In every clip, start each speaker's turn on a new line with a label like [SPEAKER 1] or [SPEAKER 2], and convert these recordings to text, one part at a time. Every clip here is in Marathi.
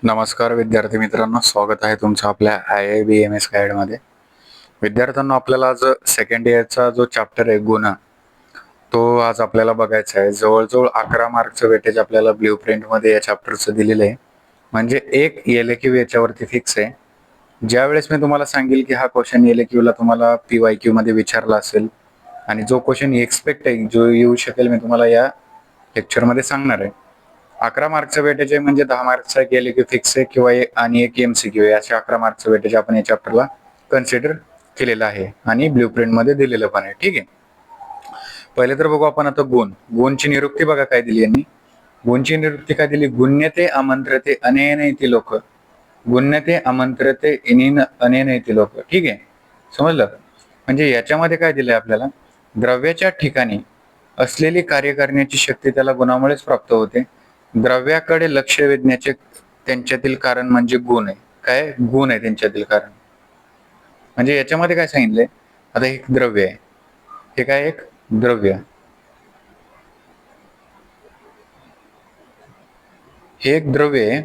[SPEAKER 1] नमस्कार विद्यार्थी मित्रांनो, स्वागत आहे तुमचं आपल्या IIBMS गाईडमध्ये. विद्यार्थ्यांनो, आपल्याला आज सेकंड इयरचा जो चॅप्टर आहे गुन्हा, तो आज आपल्याला बघायचा आहे. जवळजवळ 11 मार्कचं वेटेज आपल्याला ब्ल्यू प्रिंटमध्ये या चॅप्टरचं दिलेलं आहे. म्हणजे एक LAQ याच्यावरती फिक्स आहे. ज्यावेळेस मी तुम्हाला सांगेल की हा क्वेश्चन LAQला तुम्हाला PYQ मध्ये विचारला असेल आणि जो क्वेश्चन एक्सपेक्ट आहे, जो येऊ शकेल, मी तुम्हाला या लेक्चरमध्ये सांगणार आहे. 11 मार्कचं वेटेज आहे, म्हणजे 10 मार्कचा एक LAQ फिक्स आहे किंवा आणि एक MCQ आहे. अशा 11 मार्कचं वेटेज आपण या चॅप्टरला कन्सिडर केलेलं आहे आणि ब्ल्यू प्रिंट मध्ये दिलेलं पण आहे. ठीक आहे, पहिले तर बघू आपण आता गुणची निरुक्ती बघा काय दिली यांनी. गुणची निरुक्ती काय दिली? गुण्यते आमंत्रते अनेनैति लोक. गुण्यते आमंत्रते अनेनैति लोक. ठीक आहे, समजलं? म्हणजे याच्यामध्ये काय दिलंय आपल्याला? द्रव्याच्या ठिकाणी असलेली कार्य करण्याची शक्ती त्याला गुणामुळेच प्राप्त होते. द्रव्याकडे लक्ष वेधण्याचे त्यांच्यातील कारण म्हणजे गुण आहे. काय गुण आहे त्यांच्यातील कारण? म्हणजे याच्यामध्ये काय सांगितलंय? आता एक द्रव्य आहे, हे काय एक द्रव्य, हे एक द्रव्य आहे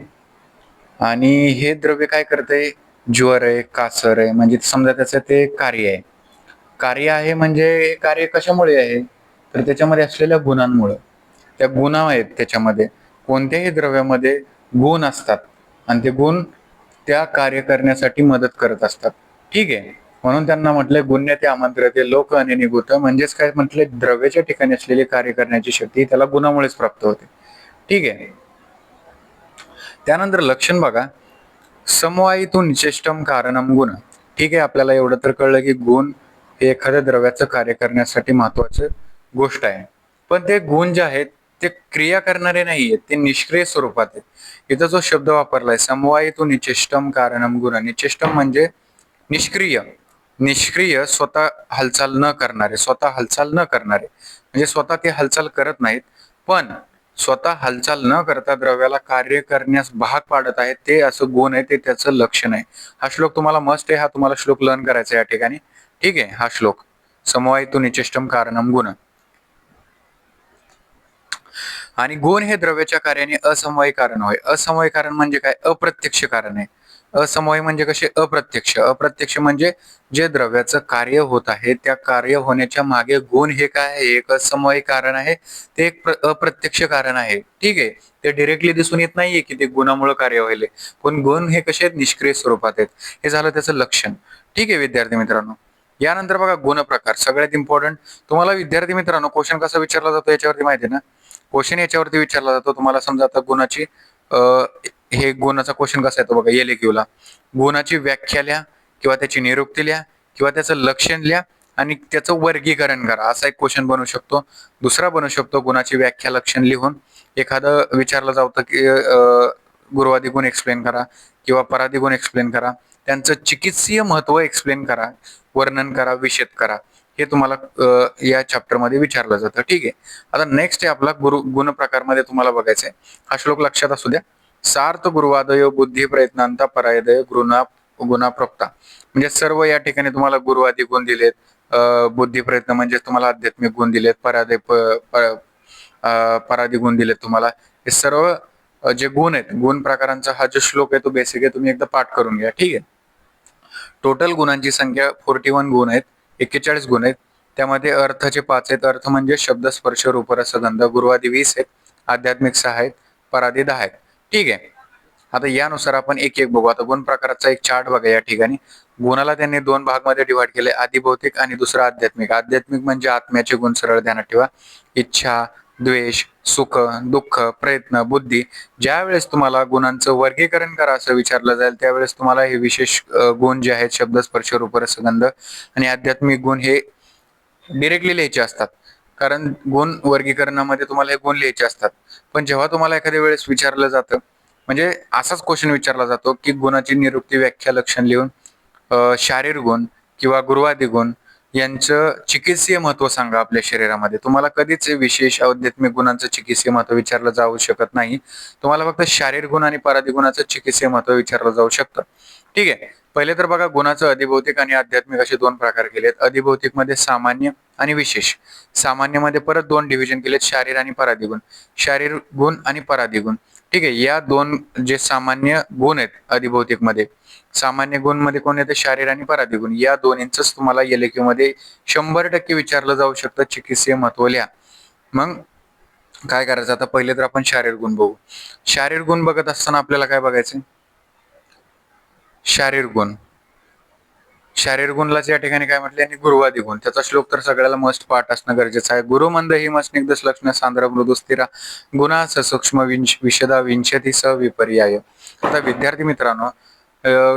[SPEAKER 1] आणि हे द्रव्य काय करतंय? ज्वर आहे, कासर आहे, म्हणजे समजा त्याचं ते कार्य आहे. कार्य आहे म्हणजे कार्य कशामुळे आहे? तर त्याच्यामध्ये असलेल्या गुणांमुळे. त्या गुण आहेत त्याच्यामध्ये. कोणत्याही द्रव्यामध्ये गुण असतात आणि ते गुण त्या कार्य करण्यासाठी मदत करत असतात. ठीक आहे, म्हणून त्यांना म्हटलंय गुण्यते आमंत्रते लोक अनेनिगूत. म्हणजेच काय म्हटलंय? द्रव्याच्या ठिकाणी असलेली कार्य करण्याची शक्ती त्याला गुणामुळेच प्राप्त होते. ठीक आहे, त्यानंतर लक्षण बघा. समवायितून निचेष्टम कारणम गुण. ठीक आहे, आपल्याला एवढं तर कळलं की गुण हे एखाद्या द्रव्याचं कार्य करण्यासाठी महत्वाचं गोष्ट आहे. पण ते गुण जे आहेत ते क्रिया करणारे नाहीयेत, ते निष्क्रिय स्वरूपात आहेत. इथं जो शब्द वापरलाय समवायितून निचेष्टम कारणम गुण. निचेष्टम म्हणजे निष्क्रिय. निष्क्रिय स्वतः हालचाल न करणारे, स्वतः हालचाल न करणारे म्हणजे स्वतः ते हालचाल करत नाहीत, पण स्वतः हालचाल न करता द्रव्याला कार्य करण्यास भाग पाडत आहे, ते असं गुण आहे, ते त्याचं लक्षण आहे. हा श्लोक तुम्हाला मस्ट आहे, हा तुम्हाला श्लोक लर्न करायचा आहे या ठिकाणी. ठीक आहे, हा श्लोक समवायितून निचेष्टम कारणम गुण. आणि गुण हे द्रव्याच्या कार्याने असमवायी कारण होय. असमवायी कारण म्हणजे काय? अप्रत्यक्ष कारण आहे. असमवायी म्हणजे कसे? अप्रत्यक्ष. अप्रत्यक्ष म्हणजे जे द्रव्याचं कार्य होत आहे, त्या कार्य होण्याच्या मागे गुण हे काय आहे? एक असमवायी कारण आहे, ते एक अप्रत्यक्ष कारण आहे. ठीक आहे, ते डायरेक्टली दिसून येत नाहीये की ते गुणामुळे कार्य व्हायले, पण गुण हे कसे आहेत? निष्क्रिय स्वरूपात आहेत. हे झालं त्याचं लक्षण. ठीक आहे विद्यार्थी मित्रांनो, यानंतर बघा गुण प्रकार. सगळ्यात इम्पॉर्टंट तुम्हाला विद्यार्थी मित्रांनो क्वेश्चन कसा विचारला जातो याच्यावरती माहिती आहे ना? क्वेश्चन याच्यावरती विचारला जातो तुम्हाला. समजा आता गुणाची हे गुणाचा क्वेश्चन कसा येतो बघा LAQला. गुणाची व्याख्या लिहा किंवा त्याची निरुक्ती लिहा किंवा त्याचं लक्षण लिहा आणि त्याचं वर्गीकरण करा, असा एक क्वेश्चन बनू शकतो. दुसरा बनू शकतो गुणाची व्याख्या लक्षण लिहून एखादं विचारलं जातं की गुरुवादी गुण एक्सप्लेन करा किंवा परादी गुण एक्सप्लेन करा, त्यांचं चिकित्सीय महत्व एक्सप्लेन करा, वर्णन करा, विषद करा. हे तुम्हाला या चॅप्टर मध्ये विचारलं जातं. ठीक आहे, आता नेक्स्ट आहे आपला गुण प्रकार मध्ये तुम्हाला बघायचंय. हा श्लोक लक्षात असू द्या. सार्थ गुरुवादयो बुद्धी प्रयत्नांता परायदय गुणा प्रोक्ता. म्हणजे सर्व या ठिकाणी तुम्हाला गुरुवादी गुण दिलेत. बुद्धी प्रयत्न म्हणजे तुम्हाला आध्यात्मिक गुण दिलेत. परादी गुण दिलेत तुम्हाला. हे सर्व जे गुण आहेत, गुण प्रकारांचा हा जो श्लोक आहे तो बेसिक आहे, तुम्ही एकदा पाठ करून घ्या. ठीक आहे, टोटल गुणांची संख्या 41 गुण आहेत, 41 गुण आहेत. त्यामध्ये अर्थाचे 5 आहेत. अर्थ म्हणजे शब्द, स्पर्श, रूप, रस, गंध. गुरुवादी 20 आहेत, आध्यात्मिक 6 आहेत, परादी 10 आहेत. ठीक आहे, आता यानुसार आपण एक एक बघू. आता गुण प्रकाराचा एक चार्ट बघा या ठिकाणी. गुणाला त्यांनी 2 भागमध्ये डिवाइड केले, आधी भौतिक आणि दुसरा आध्यात्मिक. आध्यात्मिक म्हणजे आत्म्याचे गुण, सरळ ध्यानात ठेवा. इच्छा, द्वेष, सुख, दुःख, प्रयत्न, बुद्धी. ज्या वेळेस तुम्हाला गुणांचं वर्गीकरण करा असं विचारलं जाईल, त्यावेळेस तुम्हाला हे विशेष गुण जे आहेत शब्द, स्पर्श, रूप, रस, गंध आणि आध्यात्मिक गुण हे डिरेक्टली लिहायचे असतात. कारण गुण वर्गीकरणामध्ये तुम्हाला हे गुण लिहायचे असतात. पण जेव्हा तुम्हाला एखाद्या वेळेस विचारलं जातं, म्हणजे असाच क्वेश्चन विचारला जातो की गुणाची निरुक्ती, व्याख्या, लक्षण लिहून शारीर गुण किंवा गुरुवादी गुण यांचं चिकित्सीय महत्व सांगा आपल्या शरीरामध्ये. तुम्हाला कधीच विशेष आध्यात्मिक गुणांचं चिकित्सीय महत्व विचारलं जाऊ शकत नाही. तुम्हाला फक्त शारीर गुण आणि परादी गुणाचं चिकित्सीय महत्व विचारलं जाऊ शकतं. ठीक आहे, पहिले तर बघा गुणाचं अधिभौतिक आणि आध्यात्मिक असे 2 प्रकार केलेत. अधिभौतिक मध्ये सामान्य आणि विशेष. सामान्य मध्ये परत 2 डिव्हिजन केलेत, शारीर आणि परादी गुण. शारीर गुण आणि परादी गुण. ठीक आहे. या दोन जे सामान्य गुण आहेत अधिभौतिक मध्ये, सामान्य गुण मध्ये कोण येते? शारीर आणि परादी गुण. या दोन्हींच तुम्हाला LQ मध्ये 100% विचारलं जाऊ शकतं. चिकित्सीय महत्व लिहा. मग काय करायचं? आता पहिले तर आपण शारीर गुण बघू. शारीर गुण बघत असताना आपल्याला काय बघायचं? शारीर गुण. शारीर गुणलाच या ठिकाणी काय म्हटले? आणि गुरुवादी गुण. त्याचा श्लोक तर सगळ्याला मस्ट पाठ असणं गरजेचं आहे. गुरु मंद हिम स्निग्ध लक्षण सांद्र मृदू स्थिरा गुणा सूक्ष्म विशदा विंशती स विपर्याय. आता विद्यार्थी मित्रांनो,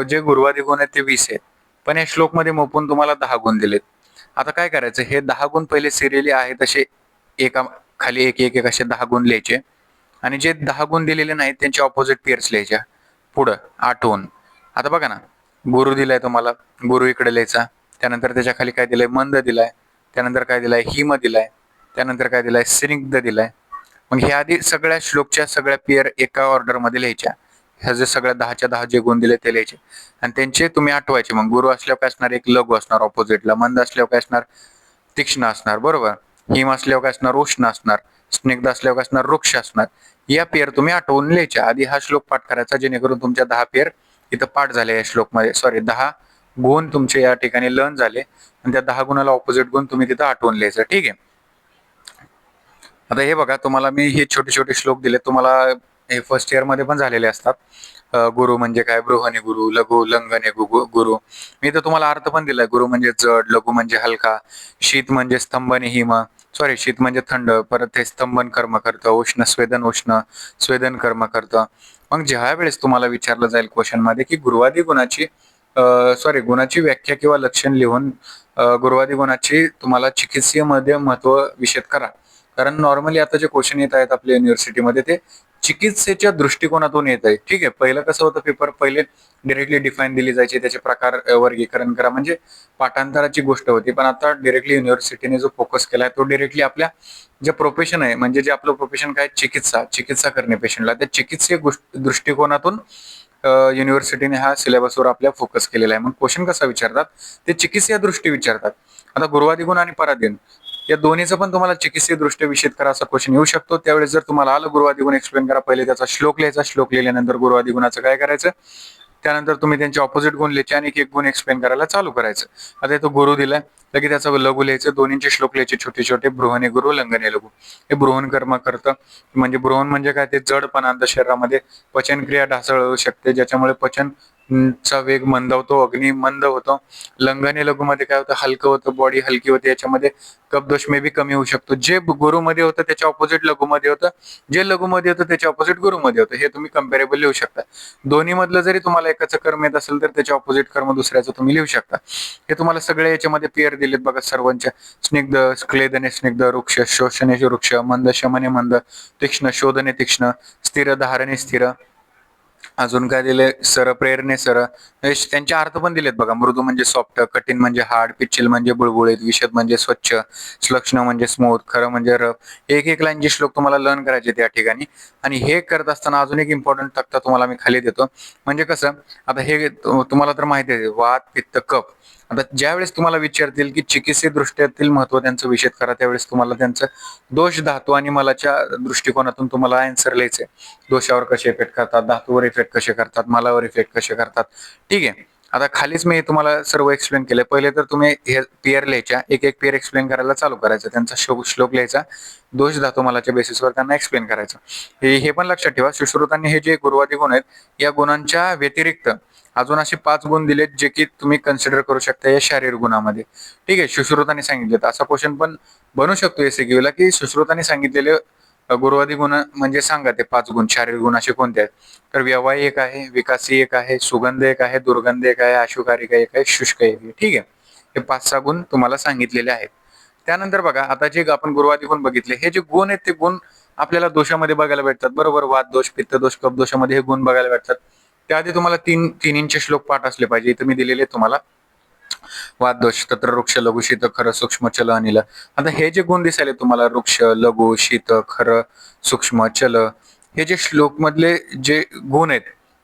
[SPEAKER 1] जे गुरुवादी गुण आहेत ते 20 आहेत, पण या श्लोक मध्ये मोपून तुम्हाला 10 गुण दिलेत. आता काय करायचं? हे 10 गुण पहिले सिरियली आहे तसे एका खाली एक एक एक असे 10 गुण लिहायचे, आणि जे 10 गुण दिलेले नाहीत त्यांचे ऑपोजिट पेअर्स लिहायच्या पुढं आठवून. आता बघा ना, गुरु दिलाय तुम्हाला, गुरु इकडे लिहायचा. त्यानंतर त्याच्या खाली काय दिलंय? मंद दिलाय. त्यानंतर काय दिलाय? हिम दिलाय. त्यानंतर काय दिलाय? स्निग्ध दिलाय. मग हे आधी सगळ्या श्लोकच्या सगळ्या पेअर एका ऑर्डर मध्ये लिहायच्या. ह्या जे सगळ्या 10च्या 10 जे गुण दिले ते लिहायचे आणि त्यांचे तुम्ही आठवायचे. मग गुरु असल्यावर काय असणार? एक लघु असणार ऑपोजिटला. मंद असल्यावर काय असणार? तीक्ष्ण असणार, बरोबर. हिम असल्यावर काय असणार? उष्ण असणार. स्निग्ध असल्यावर काय असणार? वृक्ष असणार. या पेअर तुम्ही आठवून लिहायच्या. आधी हा श्लोक पाठ करायचा, जेणेकरून तुमच्या 10 पेअर इथं पाठ झाले या श्लोक मध्ये. सॉरी, 10 गुण तुमचे या ठिकाणी लर्न झाले आणि त्या 10 गुणाला ऑपोजिट गुण तुम्ही तिथं आठवून लिहायचं. ठीक आहे. आता हे बघा, तुम्हाला मी हे छोटे छोटे श्लोक दिले. तुम्हाला हे फर्स्ट इयर मध्ये पण झालेले असतात. गुरु म्हणजे काय? बृहने गुरु, लघु लंघने गुरु. मी तर तुम्हाला अर्थ पण दिलाय. गुरु म्हणजे जड, लघु म्हणजे हलका, शीत म्हणजे स्तंभने हिम, सॉरी शीत म्हणजे थंड, परत हे स्तंभन कर्म करतं, उष्ण स्वेदन कर्म करतं. मग ज्या वेळेस तुम्हाला विचारलं जाईल क्वेश्चन मध्ये की गुरुवादी गुणाची गुणाची व्याख्या किंवा लक्षण लिहून गुरुवादी गुणाची तुम्हाला चिकित्सीय मध्ये महत्व विशद करा. कारण नॉर्मली आता जे क्वेश्चन येत आहेत आपल्या युनिव्हर्सिटीमध्ये ते चिकित्सेच्या दृष्टिकोनातून येत आहे. ठीक आहे. पहिलं कसं होतं? पेपर पहिले डिरेक्टली डिफाईन दिली जायची, त्याचे प्रकार वर्गीकरण करा, म्हणजे पाठांतराची गोष्ट होती. पण आता डिरेक्टली युनिव्हर्सिटीने जो फोकस केलाय तो डिरेक्टली आपल्या जे प्रोफेशन आहे, म्हणजे जे आपलं प्रोफेशन काय? चिकित्सा करणे पेशंटला, त्या चिकित्सीय दृष्टिकोनातून युनिव्हर्सिटीने हा सिलेबसवर आपल्या फोकस केलेला आहे. मग क्वेश्चन कसा विचारतात? ते चिकित्सीय दृष्टी विचारतात. आता गुरुवादी गुण आणि परादी गुण या दोन्हीचं पण तुम्हाला चिकित्सीय दृष्ट्या विषद करा असा क्वेश्चन येऊ शकतो. त्यावेळेस जर तुम्हाला आलं गुरुवादी गुण एक्सप्लेन करा, पहिले त्याचा श्लोक लिहायचा. श्लोक लिहिल्यानंतर गुरुवादी गुणाचं काय करायचं? त्यानंतर तुम्ही त्यांचे ऑपोजिट गुण लिहायचे आणि एक एक गुण एक्सप्लेन करायला चालू करायचं. आता तो गुरु दिलाय, लगेच त्याचा लघु लिहायचं. दोन्हींचे श्लोक लिहायचे छोटे छोटे. बृहने गुरु, लंघने लघु. हे बृहन कर्म करतं, म्हणजे बृहन म्हणजे काय? ते जडपणा शरीरामध्ये पचनक्रिया ढासळ होऊ शकते, ज्याच्यामुळे पचन चा वेग मंदावतो, अग्नी मंद होतो. लंघने लघु मध्ये काय होतं? हलकं होतं, बॉडी हलकी होते. याच्यामध्ये कपदोष मे बी कमी होऊ शकतो. जे गुरु मध्ये होतं त्याच्या ऑपोजिट लघु मध्ये होतं, जे लघु मध्ये होतं त्याच्या ऑपोजिट गुरु मध्ये होतं. हे तुम्ही कम्पॅरेबल लिहू शकता. दोन्ही मधलं जरी तुम्हाला एकाचं कर्म येत असेल तर त्याच्या ऑपोजिट कर्म दुसऱ्याचं तुम्ही लिहू शकता. हे तुम्हाला सगळे याच्यामध्ये पेअर दिलेत बघा सर्वांच्या. स्निग्ध, क्लेदने स्निग्ध, वृक्ष, शोषणे वृक्ष, मंद शमने मंद, तीक्ष्ण शोधने तीक्ष्ण, स्थिर धारणे स्थिर. अजून काय दिले? सर, प्रेरणे सर. त्यांचे अर्थ पण दिलेत बघा. मृदू म्हणजे सॉफ्ट, कठीण म्हणजे हार्ड, पिच्छल म्हणजे बुळबुळीत, विशद म्हणजे स्वच्छ, श्लक्ष्ण म्हणजे स्मूथ, खरं म्हणजे रफ. एक एक लाईनचे श्लोक तुम्हाला लर्न करायचे त्या ठिकाणी. आणि हे करत असताना अजून एक इम्पॉर्टंट तक्ता तुम्हाला मी खाली देतो. म्हणजे कसं? आता हे तुम्हाला तर माहिती आहे, वात, पित्त, कफ. आता ज्यावेळेस तुम्हाला विचारतील की चिकित्सीय दृष्ट्यातील महत्व त्यांचं विषद करा, त्यावेळेस तुम्हाला त्यांचं दोष, धातू आणि मलाच्या दृष्टिकोनातून तुम्हाला आन्सर लिहायचंय. दोषावर कसे इफेक्ट करतात, धातूवर इफेक्ट कसे करतात, मलावर इफेक्ट कसे करतात. ठीक आहे. आता खालीच मी तुम्हाला सर्व एक्सप्लेन केलंय. पहिले तर तुम्ही हे पेअर लिहायच्या, एक एक पेअर एक्सप्लेन करायला चालू करायचं. त्यांचा श्लोक लिहायचा, दोष, धातू, मलाच्या बेसिसवर त्यांना एक्सप्लेन करायचं. हे पण लक्षात ठेवा, सुश्रुतांनी हे जे गुरुवादी गुण आहेत, या गुणांच्या व्यतिरिक्त अजून असे 5 गुण दिलेत जे की तुम्ही कन्सिडर करू शकता या शारीर गुणामध्ये. ठीक आहे. सुश्रुतांनी सांगितलेत. असा क्वेश्चन पण बनू शकतो एसएक्यू ला की सुश्रुतांनी सांगितलेले गुरुवादी गुण म्हणजे सांगा ते 5 गुण, शारीर गुण असे कोणते आहेत? तर व्यवहारी एक आहे, विकासी एक आहे, सुगंध एक आहे, दुर्गंध एक आहे, अशुकारिक एक आहे, शुष्क एक आहे. ठीक आहे. हे 5-6 गुण तुम्हाला सांगितलेले आहेत. त्यानंतर बघा, आता जे आपण गुरुवादी गुण बघितले, हे जे गुण आहेत ते गुण आपल्याला दोषामध्ये बघायला भेटतात, बरोबर. वात दोष, पित्त दोष, कफ दोषामध्ये हे गुण बघायला भेटतात. त्याआधी तुम्हाला तिन्हींचे श्लोक पाठ असले पाहिजे. इथे मी दिलेले तुम्हाला. वात दोष, तत्र वृक्ष, लघु, शीत, खर, सूक्ष्म, चल, अनिल. आता हे जे गुण दिसायले तुम्हाला, वृक्ष, लघु, शीत, खर, सूक्ष्म, चल, हे जे श्लोक मधले जे गुण आहेत,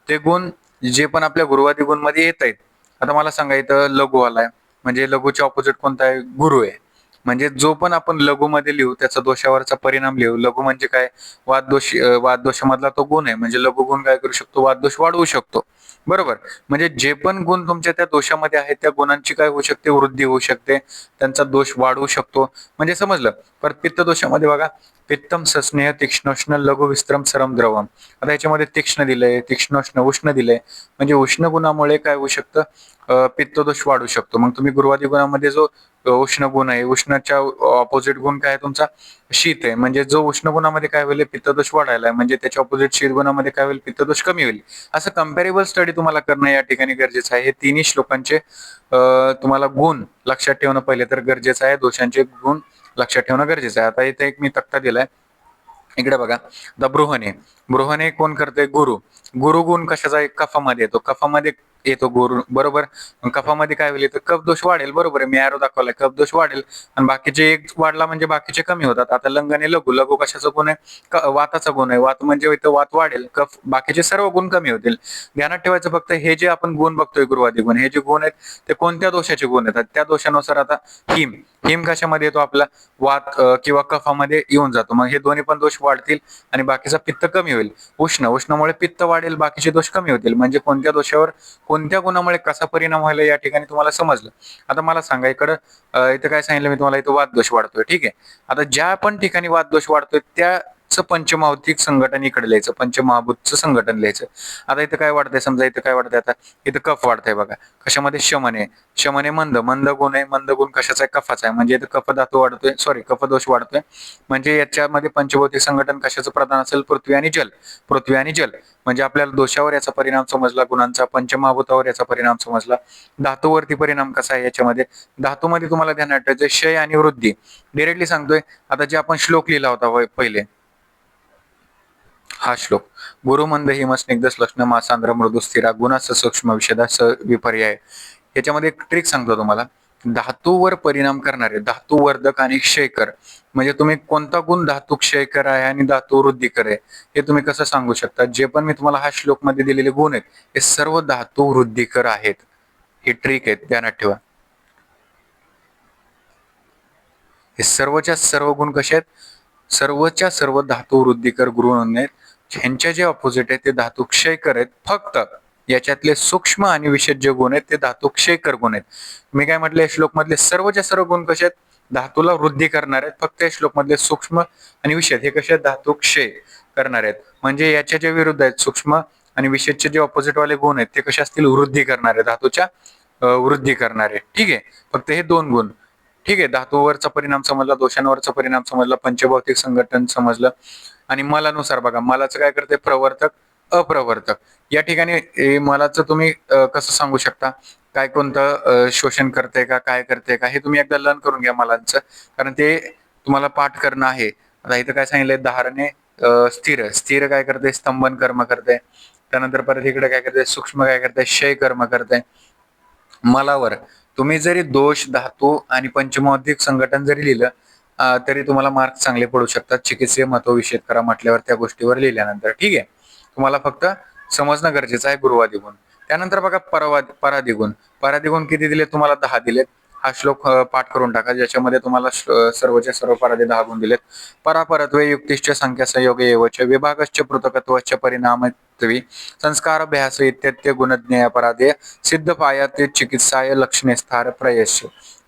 [SPEAKER 1] ते गुण जे पण आपल्या गुरुवादी गुण मध्ये येत आहेत. आता मला सांगा, इथं लघु आलाय, म्हणजे लघुच्या ऑपोजिट कोणता आहे? गुरु आहे. म्हणजे जो पण आपण लघुमध्ये लिहू त्याचा दोषावरचा परिणाम लिहू. लघु म्हणजे काय, वाद दोषामधला तो गुण आहे. म्हणजे लघु गुण काय करू शकतो, वाद दोष वाढवू शकतो. बरोबर. म्हणजे जे पण गुण तुमच्या त्या दोषामध्ये आहेत त्या गुणांची काय होऊ शकते, वृद्धी होऊ शकते, त्यांचा दोष वाढवू शकतो. म्हणजे समजलं. परत पित्त दोषामध्ये बघा, पित्तम सस्नेह तीक्ष्णोष्ण लघु विस्त्रम सरम द्रवम. आता याच्यामध्ये तीक्ष्ण दिलंय, तीक्ष्णोष्ण उष्ण दिलंय. म्हणजे उष्ण गुणामुळे काय होऊ शकतं, पित्त दोष वाढू शकतो. मग तुम्ही गुरुवादी गुणामध्ये जो उष्ण गुण आहे, उष्णच्या ऑपोजिट गुण काय आहे तुमचा, शीत आहे. म्हणजे जो उष्ण गुणामध्ये काय होईल, पित्तदोष वाढायला आहे. म्हणजे त्याच्या ऑपोजिट शीत गुणामध्ये काय होईल, पित्तदोष कमी होईल. असं कम्पॅरेबल स्टडी तुम्हाला करणं या ठिकाणी गरजेचं आहे. हे तिन्ही श्लोकांचे तुम्हाला गुण लक्षात ठेवणं पहिले तर गरजेचं आहे. दोषांचे गुण लक्षात ठेवणं गरजेचं आहे. आता इथे एक मी तक्ता दिलाय, इकडे बघा. द बृहणे, बृहणे कोण करते, गुरु. गुरु गुण कशाचा आहे, कफामध्ये येतो. कफामध्ये येतो गुरु, बरोबर. कफामध्ये काय होईल, तर कफ दोष वाढेल. बरोबर आहे, मी एरो दाखवलाय, कफ दोष वाढेल. आणि बाकीचे एक वाढला म्हणजे बाकीचे कमी होतात. आता लंगने लघु, लघु कशाचा गुण आहे, वाताचा गुण आहे. वात म्हणजे इथं वात वाढेल, कफ बाकीचे सर्व गुण कमी होतील. ध्यानात ठेवायचं फक्त हे जे आपण गुण बघतोय गुरुवादी गुण, हे जे गुण आहेत ते कोणत्या दोषाचे गुण येतात, त्या दोषानुसार आता हिम, हिम कशामध्ये येतो आपला, वात किंवा कफामध्ये येऊन जातो. मग हे दोन्ही पण दोष वाढतील आणि बाकीचा पित्त कमी होईल. उष्ण, उष्णामुळे पित्त वाढेल, बाकीचे दोष कमी होतील. म्हणजे कोणत्या दोषावर कोणत्या गुणामुळे कसा परिणाम व्हायला या ठिकाणी तुम्हाला समजलं. आता मला सांगा, इकडं इथं काय सांगितलं मी तुम्हाला, इथं वाद दोष वाढतोय. ठीक आहे. आता ज्या पण ठिकाणी वाद दोष वाढतोय त्याच पंचमहाभूतिक संघटन इकडे लिहायचं, पंचमहाभूतचं संघटन लिहायचं. आता इथं काय वाढतंय, समजा इथं काय वाढतंय, आता इथं कफ वाढतंय बघा. कशामध्ये, शमन आहे. शमन आहे मंद, मंद गुण आहे. मंद गुण कशाचा आहे, कफाचा आहे. म्हणजे इथं कफ धातू वाढतोय, सॉरी कफ दोष वाढतोय. म्हणजे याच्यामध्ये पंचभौतिक संघटन कशाचं प्रधान असेल, पृथ्वी आणि जल. पृथ्वी आणि जल म्हणजे आपल्याला दोषावर याचा परिणाम समजला, गुणांचा. पंचमहाभूतावर याचा परिणाम समजला. धातूवरती परिणाम कसा आहे याच्यामध्ये, धातूमध्ये तुम्हाला ध्यानात ठेवायचं क्षय आणि वृद्धी. डिरेक्टली सांगतोय, आता जे आपण श्लोक लिहिला होता पहिले, हा श्लोक, गुरुमंद हिमस्निग्ध श्लक्ष्ण मासांद्र मृदू स्थिरा गुणास सूक्ष्म विषदा स विपर्याय. याच्यामध्ये एक ट्रिक सांगतो तुम्हाला. धातूवर परिणाम करणारे धातुवर्धक आणि क्षयकर, म्हणजे तुम्ही कोणता गुण धातू क्षयकर आहे आणि धातू वृद्धिकर आहे हे तुम्ही कसं सांगू शकता. जे पण मी तुम्हाला हा श्लोक मध्ये दिलेले गुण आहेत हे सर्व धातू वृद्धिकर आहेत. हे ट्रिक आहेत, ध्यानात ठेवा. हे सर्वच्या सर्व गुण कसे आहेत, सर्वच्या सर्व धातू वृद्धिकर गुण आहेत. ह्यांच्या जे ऑपोजिट आहेत ते धातू क्षयकर आहेत. फक्त याच्यातले सूक्ष्म आणि विशेष जे गुण आहेत ते धातू क्षयकर गुण आहेत. मी काय म्हटलं, श्लोक मधले सर्वच्या सर्व गुण कसे आहेत, धातूला वृद्धी करणार आहेत. फक्त या श्लोक मधले सूक्ष्म आणि विशेष हे कसे आहेत, धातू क्षय करणार आहेत. म्हणजे याच्या जे विरुद्ध आहेत, सूक्ष्म आणि विशेषचे जे ऑपोजिट वाले गुण आहेत ते कसे असतील, वृद्धी करणारे, धातूच्या वृद्धी करणारे. ठीक आहे. फक्त हे दोन गुण. ठीक आहे. धातूवरचा परिणाम समजला, दोषांवरचा परिणाम समजला, पंचभौतिक संघटन समजलं. आणि मलानुसार बघा, मलाचं काय करते, प्रवर्तक अप्रवर्तक. या ठिकाणी मलाचं तुम्ही कसं सांगू शकता, काय कोणतं शोषण करते का, काय करते का, हे तुम्ही एकदा लर्न करून घ्या मलांचं, कारण ते तुम्हाला पाठ करणं आहे. आता इथं काय सांगितलंय, धारणे स्थिर, स्थिर काय करते, स्तंभन कर्म करते. त्यानंतर परत इकडे काय करते, सूक्ष्म काय करते, क्षय कर्म करते. मलावर तुम्ही जरी दोष, धातू आणि पंचमौद्धिक संघटन जरी लिहिलं तरी तुम्हाला मार्क चांगले पडू शकतात. चिकित्सीय महत्व विषय करा म्हटल्यावर त्या गोष्टीवर लिहिल्यानंतर. ठीक आहे. तुम्हाला फक्त समजणं गरजेचं आहे गुरुवादी गुण. त्यानंतर बघा परादी गुण. परादी गुण किती दिले तुम्हाला, 10 दिलेत. हा श्लोक पाठ करून टाका, ज्याच्यामध्ये तुम्हाला सर्वच्या सर्व परादे 10 गुण दिलेत. परापरत्वे युक्तिश्च संख्या संयोगे एवच विभागश्च पृथकत्वश्च परिणामत्वी संस्काराभ्यास इत्यत्य गुणज्ञेय अपराधे सिद्ध पायाते चिकित्साय लक्षणे स्थार प्रयश.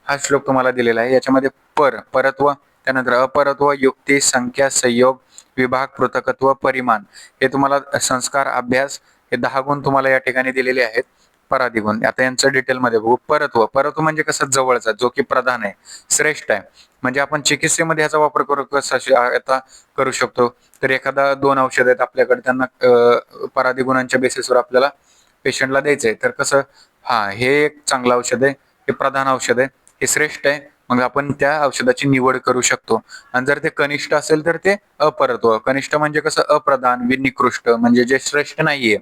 [SPEAKER 1] हा श्लोक तुम्हाला दिलेला आहे. याच्यामध्ये परत्व, त्यानंतर अपरत्व, युक्ती, संख्या, संयोग, विभाग, पृथकत्व, परिमाण हे तुम्हाला संस्कार, अभ्यास हे 10 गुण तुम्हाला या ठिकाणी दिलेले आहेत. परादी गुण आता यांचं डिटेलमध्ये बघू. परत्व म्हणजे कसं, जवळचा, जो की प्रधान आहे, श्रेष्ठ आहे. म्हणजे आपण चिकित्सेमध्ये ह्याचा वापर आता करू शकतो. तर एखादा 2 औषध आहेत आपल्याकडे, त्यांना परादी गुणांच्या बेसिसवर आपल्याला पेशंटला द्यायचंय, तर कसं, हा हे एक चांगलं औषध आहे, हे प्रधान औषध आहे, हे श्रेष्ठ आहे, मग आपण त्या औषधाची निवड करू शकतो. आणि जर ते कनिष्ठ असेल तर ते अपरत्व. कनिष्ठ म्हणजे कसं, अप्रधान, निकृष्ट, म्हणजे जे श्रेष्ठ नाहीये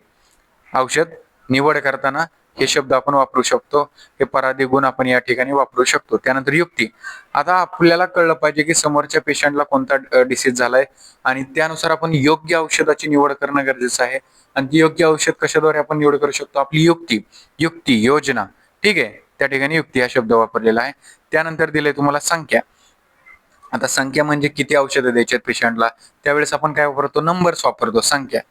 [SPEAKER 1] औषध निवड करताना हे शब्द आपण वापरू शकतो. हे परादी गुण आपण या ठिकाणी वापरू शकतो. त्यानंतर युक्ती. आता आपल्याला कळलं पाहिजे की समोरच्या पेशंटला कोणता डिसीज झालाय आणि त्यानुसार आपण योग्य औषधाची निवड करणं गरजेचं आहे. आणि ती योग्य औषध कशाद्वारे आपण निवड करू शकतो, आपली युक्ती योजना. ठीक आहे. त्या ठिकाणी युक्ती हा शब्द वापरलेला आहे. त्यानंतर दिले तुम्हाला संख्या. आता संख्या म्हणजे किती औषधं द्यायची आहेत पेशंटला, त्यावेळेस आपण काय वापरतो, नंबर्स वापरतो, संख्या.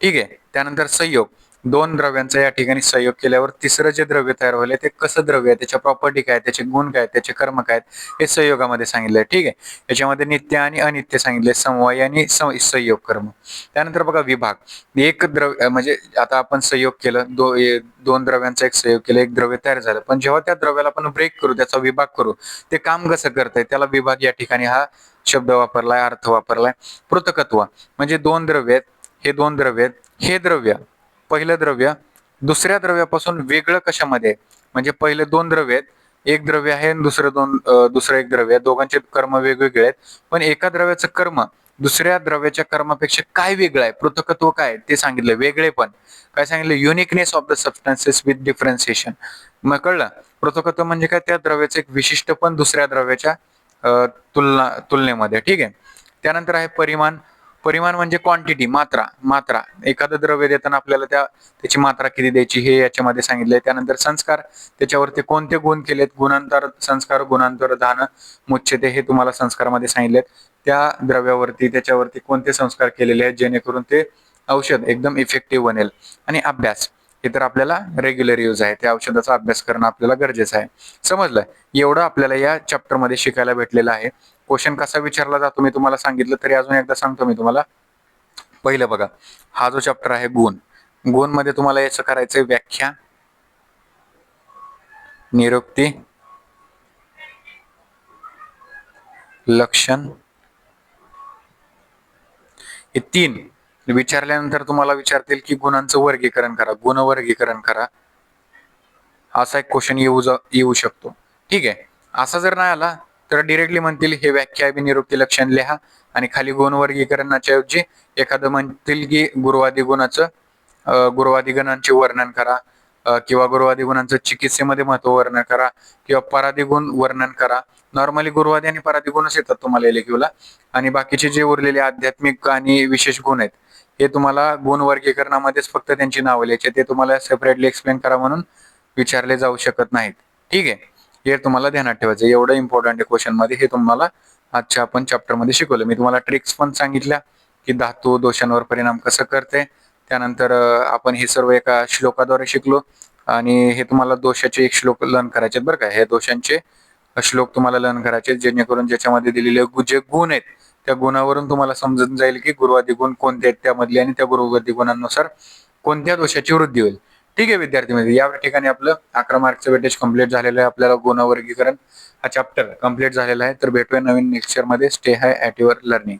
[SPEAKER 1] ठीक आहे. त्यानंतर संयोग, दोन द्रव्यांचा या ठिकाणी संयोग केल्यावर तिसरं जे द्रव्य तयार होईल ते कसं द्रव्य आहे, त्याच्या प्रॉपर्टी काय, त्याचे गुण काय, त्याचे कर्म काय, हे संयोगामध्ये सांगितलंय. ठीक आहे. याच्यामध्ये नित्य आणि अनित्य सांगितले, समवायी आणि संयोग कर्म. त्यानंतर बघा विभाग, एक द्रव्य म्हणजे आता आपण संयोग केलं, दोन द्रव्यांचा एक संयोग केलं, एक द्रव्य तयार झालं, पण जेव्हा त्या द्रव्याला आपण ब्रेक करू, त्याचा विभाग करू, ते काम कसं करतंय, त्याला विभाग या ठिकाणी हा शब्द वापरलाय, अर्थ वापरलाय. पृथकत्व म्हणजे दोन द्रव्य आहेत, हे दोन द्रव्य आहेत, हे द्रव्य, पहिलं द्रव्य दुसऱ्या द्रव्यापासून वेगळं कशामध्ये, म्हणजे पहिले दोन द्रव्य आहेत, एक द्रव्य आहे आणि दुसरं एक द्रव्य आहे, दोघांचे कर्म वेगवेगळे आहेत, पण एका द्रव्याचं कर्म दुसऱ्या द्रव्याच्या कर्मापेक्षा काय वेगळं आहे, पृथकत्व काय ते सांगितलं. वेगळे पण काय सांगितलं, uniqueness of the substances with differentiation. मग कळलं, पृथकत्व म्हणजे काय, त्या द्रव्याचं एक विशिष्ट पण दुसऱ्या द्रव्याच्या तुलनेमध्ये. ठीक आहे. त्यानंतर आहे परिमाण. परिमाण म्हणजे क्वांटिटी, मात्रा. एखादं द्रव्य देताना आपल्याला त्याची मात्रा किती द्यायची हे याच्यामध्ये सांगितलंय. त्यानंतर संस्कार, त्याच्यावरती कोणते गुण केलेत, गुणांतर संस्कार, गुणांतर धान मुच्यते, हे तुम्हाला संस्कारामध्ये सांगितलेत. त्या द्रव्यावरती त्याच्यावरती कोणते संस्कार केलेले आहेत जेणेकरून ते औषध एकदम इफेक्टिव्ह बनेल. आणि अभ्यास, हे तर आपल्याला रेग्युलर यूज आहे, त्या औषधाचा अभ्यास करणं आपल्याला गरजेचं आहे. समजलं, एवढं आपल्याला या चॅप्टर मध्ये शिकायला भेटलेलं आहे. क्वेश्चन कसा विचारला जातो मी तुम्हाला सांगितलं, तरी अजून एकदा सांगतो मी तुम्हाला. पहिलं बघा, हा जो चॅप्टर आहे गुण, गुण मध्ये तुम्हाला याचं करायचंय व्याख्या, निरुक्ती, लक्षण, हे तीन विचारल्यानंतर तुम्हाला विचारतील की गुणांचं वर्गीकरण करा, गुणवर्गीकरण करा, असा एक क्वेश्चन येऊ शकतो. ठीक आहे. असा जर नाही आला तर डिरेक्टली म्हणतील हे व्याख्या, निरुक्ती, लक्षण लिहा आणि खाली गुण वर्गीकरणाच्या ऐवजी एखादं म्हणतील की गुरुवादी गणांचे वर्णन करा, किंवा गुरुवादी गुणांचं चिकित्सेमध्ये महत्व वर्णन करा, किंवा परादी गुण वर्णन करा. नॉर्मली गुरुवादी आणि परादी गुणच येतात तुम्हाला एलक्यूला, आणि बाकीचे जे उरलेले आध्यात्मिक आणि विशेष गुण आहेत हे तुम्हाला गुण वर्गीकरणामध्येच फक्त त्यांची नावं लिहायची, ते तुम्हाला सेपरेटली एक्सप्लेन करा म्हणून विचारले जाऊ शकत नाहीत. ठीक आहे. हे तुम्हाला ध्यानात ठेवायचं, एवढं इम्पॉर्टंट आहे क्वेश्चन मध्ये. हे तुम्हाला आजच्या आपण चॅप्टर मध्ये शिकवलं. मी तुम्हाला ट्रिक्स पण सांगितल्या की धातू दोषांवर परिणाम कसं करते. त्यानंतर आपण हे सर्व एका श्लोकाद्वारे शिकलो, आणि हे तुम्हाला दोषाचे एक श्लोक लर्न करायचे बरं का. हे दोषांचे श्लोक तुम्हाला लर्न करायचे, जेणेकरून ज्याच्यामध्ये दिलेले जे गुण आहेत त्या गुणावरून तुम्हाला समजून जाईल की गुरुवादी गुण कोणते आहेत त्यामधले, आणि त्या गुरुवादी गुणांनुसार कोणत्या दोषाची वृद्धी होईल. ठीक आहे विद्यार्थी मित्र, या ठिकाणी आपलं 11 मार्कचं वेटेज कंप्लीट झालेलं आहे. आपल्याला गुणवर्गीकरण हा चॅप्टर कंप्लीट झालेला आहे. तर भेटूया नवीन लेक्चर मध्ये. Stay high at your learning.